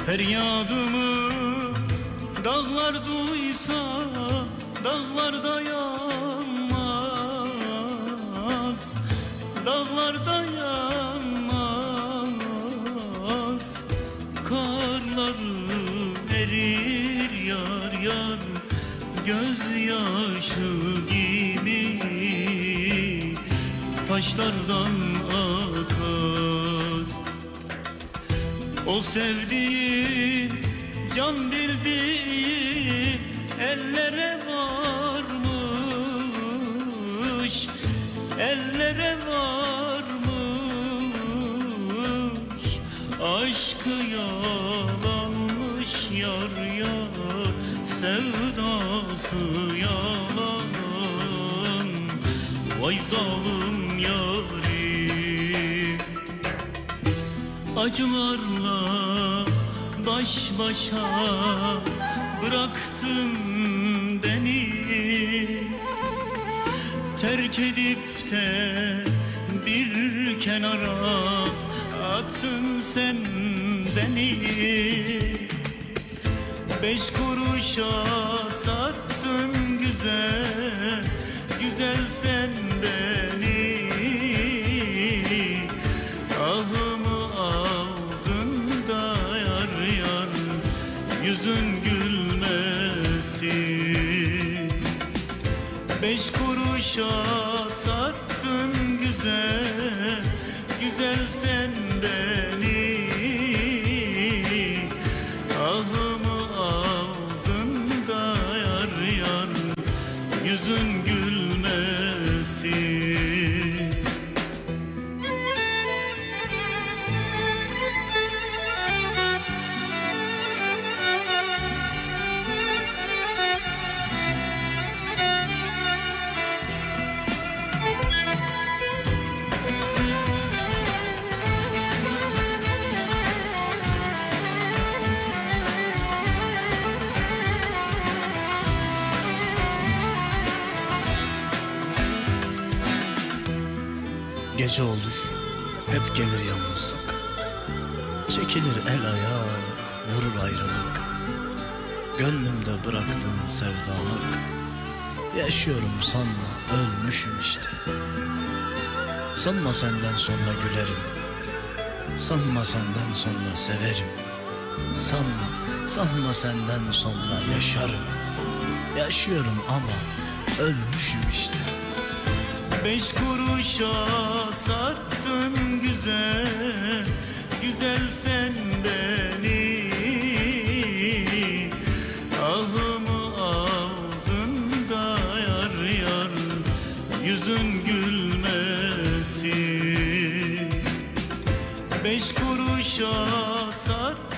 Feryadımı dağlar duysa dağlar dayanmaz, dağlar dayanmaz. Karları erir yar yar, gözyaşı gibi taşlardan akar. O sevdiğin, can bildiğin ellere varmış, ellere varmış. Aşkı yalanmış yar yar, sevdası yalan. Vay zalim yarim, acılarla baş başa bıraktın beni. Terk edip de bir kenara attın sen beni. 5 kuruşa sattın güzel, güzel sen beni. Ahımı aldın da yar yar, yüzün gülmesin. 5 kuruşa sattın güzel, güzel sen beni. Ahımı aldın da yar yar, yüzün gülmesin. Gece olur, hep gelir yalnızlık. Çekilir el ayak, vurur ayrılık. Gönlümde bıraktığın sevdalık. Yaşıyorum sanma, ölmüşüm işte. Sanma senden sonra gülerim, sanma senden sonra severim. Sanma senden sonra yaşarım. Yaşıyorum ama ölmüşüm işte. 5 kuruşa sattın güzel, güzel sen beni. Ahımı aldın da yar yar, yüzün gülmesin. 5 kuruşa sattın